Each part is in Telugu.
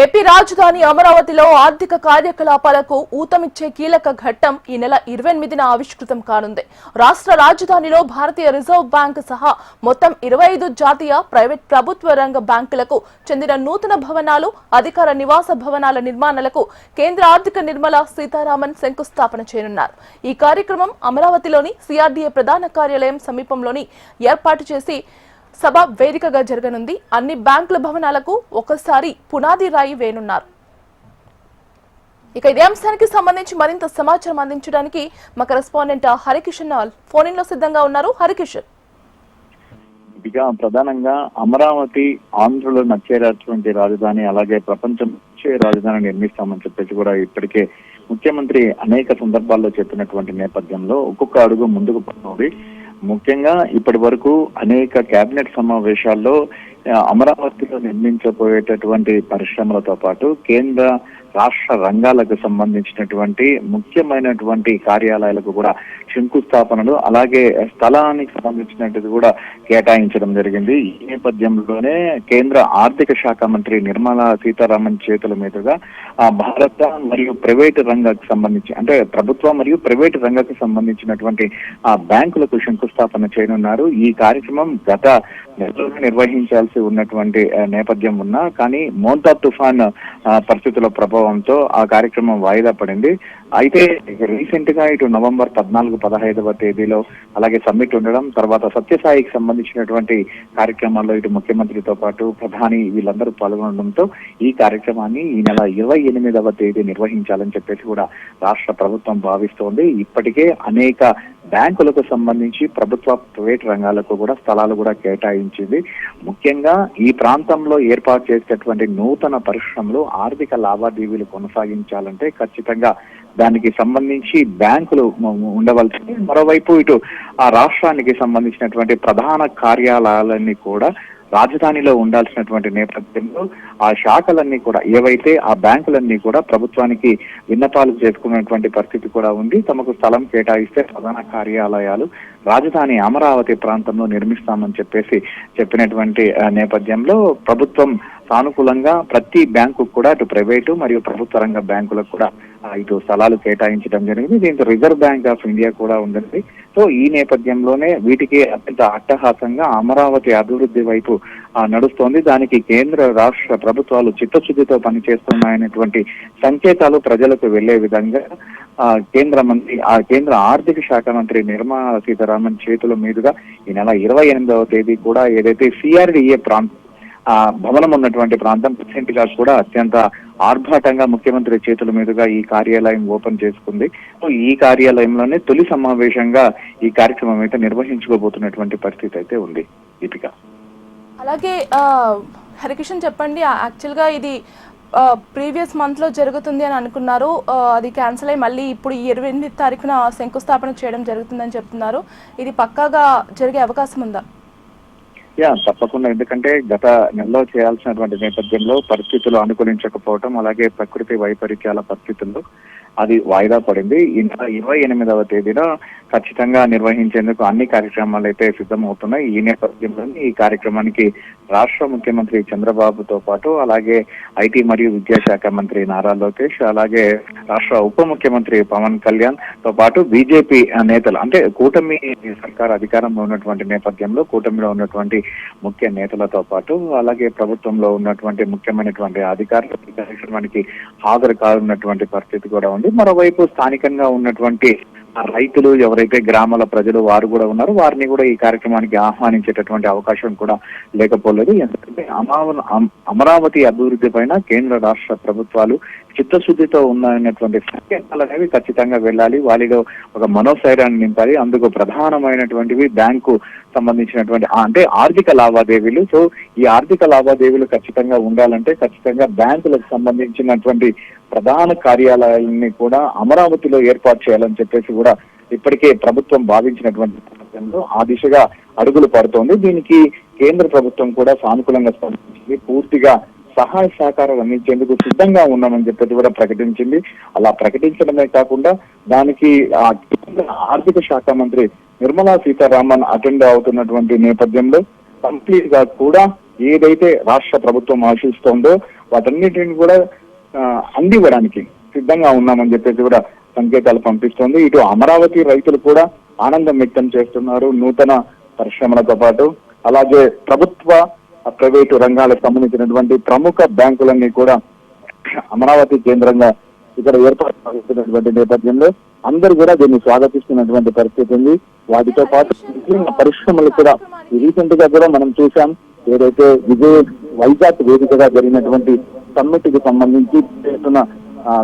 ఏపీ రాజధాని అమరావతిలో ఆర్థిక కార్యకలాపాలకు ఊతమిచ్చే కీలక ఘట్టం ఈ నెల 28న ఆవిష్కృతం కానుంది. రాష్ట్ర రాజధానిలో భారతీయ రిజర్వ్ బ్యాంక్ సహా మొత్తం 25 జాతీయ, ప్రైవేట్, ప్రభుత్వ రంగ బ్యాంకులకు చెందిన నూతన భవనాలు, అధికార నివాస భవనాల నిర్మాణాలకు కేంద్ర ఆర్థిక నిర్మలా సీతారామన్ శంకుస్థాపన చేయనున్నారు. ఈ కార్యక్రమం అమరావతిలోని సిఆర్డీఏ ప్రధాన కార్యాలయం సమీపంలోని ఏర్పాటు చేసి సభ వేదికగా జరగనుంది. అన్ని బ్యాంకుల భవనాలకు ఒకసారి పునాది రాయి వేయనున్నారు. ఇక ఇదే అంశానికి సంబంధించి మరింత సమాచారం అందించడానికి మా కరెస్పాండెంట్ హరికిషన్ ఫోన్ ఇన్ లో సిద్ధంగా ఉన్నారు. హరికిషన్, ఇక ప్రధానంగా అమరావతి ఆంధ్రలో నచ్చేటటువంటి రాజధాని, అలాగే ప్రపంచం నచ్చే రాజధాని నిర్మిస్తామని చెప్పేసి కూడా ఇప్పటికే ముఖ్యమంత్రి అనేక సందర్భాల్లో చెప్పినటువంటి నేపథ్యంలో ఒక్కొక్క అడుగు ముందుకు పోతుంది. ముఖ్యంగా ఇప్పటి వరకు అనేక కేబినెట్ సమావేశాల్లో అమరావతిలో నిర్మించబోయేటటువంటి పరిశ్రమలతో పాటు కేంద్ర రాష్ట్ర రంగాలకు సంబంధించినటువంటి ముఖ్యమైనటువంటి కార్యాలయాలకు కూడా శంకుస్థాపనలు, అలాగే స్థలానికి సంబంధించినది కూడా కేటాయించడం జరిగింది. ఈ నేపథ్యంలోనే కేంద్ర ఆర్థిక శాఖ మంత్రి నిర్మలా సీతారామన్ చేతుల మీదుగా భారత మరియు ప్రైవేటు రంగానికి సంబంధించి, అంటే ప్రభుత్వ మరియు ప్రైవేటు రంగానికి సంబంధించినటువంటి బ్యాంకులకు శంకుస్థాపన చేయనున్నారు. ఈ కార్యక్రమం గత నెలలో నిర్వహించాల్సి ఉన్నటువంటి నేపథ్యం ఉన్నా కానీ మోంతా తుఫాన్ పరిస్థితుల ప్రభావంతో ఆ కార్యక్రమం వాయిదా పడింది. అయితే రీసెంట్ గా ఇటు నవంబర్ 14-15వ తేదీలో అలాగే సమ్మిట్ ఉండడం, తర్వాత సత్యసాయికి సంబంధించినటువంటి కార్యక్రమాల్లో ఇటు ముఖ్యమంత్రితో పాటు ప్రధాని వీళ్ళందరూ పాల్గొనడంతో ఈ కార్యక్రమాన్ని ఈ నెల 28వ తేదీ నిర్వహించాలని చెప్పేసి కూడా రాష్ట్ర ప్రభుత్వం భావిస్తోంది. ఇప్పటికే అనేక బ్యాంకులకు సంబంధించి ప్రభుత్వ, ప్రైవేట్ రంగాలకు కూడా స్థలాలు కూడా కేటాయించింది. ముఖ్యంగా ఈ ప్రాంతంలో ఏర్పాటు చేసేటటువంటి నూతన పరిశ్రమలు, ఆర్థిక లావాదేవీలు కొనసాగించాలంటే ఖచ్చితంగా దానికి సంబంధించి బ్యాంకులు ఉండవలసింది. మరోవైపు ఇటు ఆ రాష్ట్రానికి సంబంధించినటువంటి ప్రధాన కార్యాలయాలన్నీ కూడా రాజధానిలో ఉండాల్సినటువంటి నేపథ్యంలో ఆ శాఖలన్నీ కూడా, ఏవైతే ఆ బ్యాంకులన్నీ కూడా ప్రభుత్వానికి విన్నపాలు చేసుకున్నటువంటి పరిస్థితి కూడా ఉంది. తమకు స్థలం కేటాయిస్తే ప్రధాన కార్యాలయాలు రాజధాని అమరావతి ప్రాంతంలో నిర్మిస్తామని చెప్పినటువంటి నేపథ్యంలో ప్రభుత్వం సానుకూలంగా ప్రతి బ్యాంకు కూడా అటు ప్రైవేటు మరియు ప్రభుత్వ రంగ బ్యాంకులకు కూడా ఇటు స్థలాలు కేటాయించడం జరిగింది. దీంతో రిజర్వ్ బ్యాంక్ ఆఫ్ ఇండియా కూడా ఉంది. సో ఈ నేపథ్యంలోనే వీటికి అత్యంత అట్టహాసంగా అమరావతి అభివృద్ధి వైపు నడుస్తోంది. దానికి కేంద్ర రాష్ట్ర ప్రభుత్వాలు చిత్తశుద్ధితో పనిచేస్తున్నాయనేటువంటి సంకేతాలు ప్రజలకు వెళ్లే విధంగా కేంద్ర ఆర్థిక శాఖ మంత్రి నిర్మలా సీతారామన్ చేతుల మీదుగా ఈ నెల 28వ తేదీ కూడా ఏదైతే సిఆర్డీఏ భవనం ఉన్నటువంటి ప్రాంతం రీసెంట్ గా కూడా అత్యంత ఆర్భాటంగా ముఖ్యమంత్రి చేతుల మీదుగా ఈ కార్యాలయం ఓపెన్ చేసుకుంది. ఈ కార్యాలయంలోనే తొలి సమావేశంగా ఈ కార్యక్రమం అయితే నిర్వహించుకోబోతున్నటువంటి పరిస్థితి అయితే ఉంది. దీపిక, అలాగే హరికిషన్ చెప్పండి, యాక్చువల్ గా ఇది ప్రీవియస్ మంత్ లో జరుగుతుంది అని అనుకున్నారు, అది క్యాన్సిల్ అయ్యి మళ్ళీ ఇప్పుడు 28వ తారీఖున శంకుస్థాపన చేయడం జరుగుతుందని చెప్తున్నారు. ఇది పక్కాగా జరిగే అవకాశం ఉందా? తప్పకుండా. ఎందుకంటే గత నెలలో చేయాల్సినటువంటి నేపథ్యంలో పరిస్థితులు అనుకూలించకపోవటం, అలాగే ప్రకృతి వైపరీత్యాల పరిస్థితుల్లో అది వాయిదా పడింది. ఈ నెల 28వ తేదీన ఖచ్చితంగా నిర్వహించేందుకు అన్ని కార్యక్రమాలు అయితే సిద్ధమవుతున్నాయి. ఈ నేపథ్యంలో ఈ కార్యక్రమానికి రాష్ట్ర ముఖ్యమంత్రి చంద్రబాబుతో పాటు అలాగే ఐటీ మరియు విద్యాశాఖ మంత్రి నారా లోకేష్, అలాగే రాష్ట్ర ఉప ముఖ్యమంత్రి పవన్ కళ్యాణ్ తో పాటు బీజేపీ నేతలు, అంటే కూటమి సర్కార్ అధికారంలో ఉన్నటువంటి నేపథ్యంలో కూటమిలో ఉన్నటువంటి ముఖ్య నేతలతో పాటు అలాగే ప్రభుత్వంలో ఉన్నటువంటి ముఖ్యమైనటువంటి అధికారులు ఈ కార్యక్రమానికి హాజరు కానున్నటువంటి పరిస్థితి కూడా ఉంది. మరోవైపు స్థానికంగా ఉన్నటువంటి రైతులు, ఎవరైతే గ్రామాల ప్రజలు వారు కూడా ఉన్నారు, వారిని కూడా ఈ కార్యక్రమానికి ఆహ్వానించేటటువంటి అవకాశం కూడా లేకపోలేదు. ఎందుకంటే అమరావతి అభివృద్ధి పైన కేంద్ర రాష్ట్ర ప్రభుత్వాలు చిత్తశుద్ధితో ఉన్నాయన్నటువంటి సంకేతాలు అనేవి ఖచ్చితంగా వెళ్ళాలి. వారిలో ఒక మనోస్థైర్యాన్ని నింపాలి. అందుకు ప్రధానమైనటువంటివి బ్యాంకు సంబంధించినటువంటి అంటే ఆర్థిక లావాదేవీలు. సో ఈ ఆర్థిక లావాదేవీలు ఖచ్చితంగా ఉండాలంటే ఖచ్చితంగా బ్యాంకులకు సంబంధించినటువంటి ప్రధాన కార్యాలయాలని కూడా అమరావతిలో ఏర్పాటు చేయాలని చెప్పేసి కూడా ఇప్పటికే ప్రభుత్వం భావించినటువంటి సందర్భంలో ఆ దిశగా అడుగులు పడుతోంది. దీనికి కేంద్ర ప్రభుత్వం కూడా సానుకూలంగా స్పందించింది. పూర్తిగా సహాయ సహకారాలు అందించేందుకు సిద్ధంగా ఉన్నామని చెప్పేసి కూడా ప్రకటించింది. అలా ప్రకటించడమే కాకుండా దానికి ఆర్థిక శాఖ మంత్రి నిర్మలా సీతారామన్ అటెండ్ అవుతున్నటువంటి నేపథ్యంలో కంప్లీట్ గా కూడా ఏదైతే రాష్ట్ర ప్రభుత్వం ఆశిస్తోందో వాటన్నిటిని కూడా అందివ్వడానికి సిద్ధంగా ఉన్నామని చెప్పేసి కూడా సంకేతాలు పంపిస్తోంది. ఇటు అమరావతి రైతులు కూడా ఆనందం వ్యక్తం చేస్తున్నారు. నూతన పరిశ్రమలతో పాటు అలాగే ప్రభుత్వ ప్రైవేటు రంగాలకు సంబంధించినటువంటి ప్రముఖ బ్యాంకులన్నీ కూడా అమరావతి కేంద్రంగా ఇక్కడ ఏర్పాటు చేస్తున్నటువంటి నేపథ్యంలో అందరూ కూడా దీన్ని స్వాగతిస్తున్నటువంటి పరిస్థితి ఉంది. వాటితో పాటు పరిశ్రమలు కూడా రీసెంట్ గా కూడా మనం చూసాం. ఏదైతే వైజాగ్ వేదికగా జరిగినటువంటి సమ్మిట్కి సంబంధించి చేస్తున్న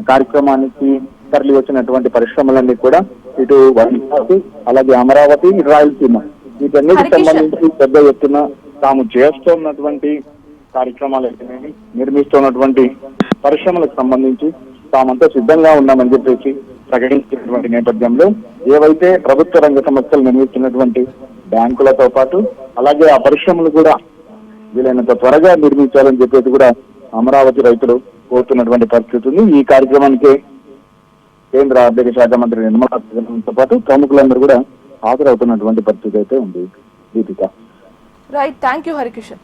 కార్యక్రమానికి తరలి వచ్చినటువంటి పరిశ్రమలన్నీ కూడా ఇటు వైజాగ్ అలాగే అమరావతి రాయలసీమ వీటన్నిటికి సంబంధించి పెద్ద ఎత్తున తాము చేస్తున్నటువంటి కార్యక్రమాలు అయితేనేమి నిర్మిస్తున్నటువంటి పరిశ్రమలకు సంబంధించి తామంతా సిద్ధంగా ఉన్నామని చెప్పేసి ప్రకటించినటువంటి నేపథ్యంలో ఏవైతే ప్రభుత్వ రంగ సంస్థలు నిర్మిస్తున్నటువంటి బ్యాంకులతో పాటు అలాగే ఆ పరిశ్రమలు కూడా వీలైనంత త్వరగా నిర్మించాలని చెప్పేసి కూడా అమరావతి రైతులు కోరుతున్నటువంటి పరిస్థితి ఉంది. ఈ కార్యక్రమానికి కేంద్ర ఆర్థిక శాఖ మంత్రి నిర్మలా సీతారామన్తో పాటు ప్రముఖులందరూ కూడా హాజరవుతున్నటువంటి పరిస్థితి అయితే ఉంది. Deepika. Right, thank you Harikishan.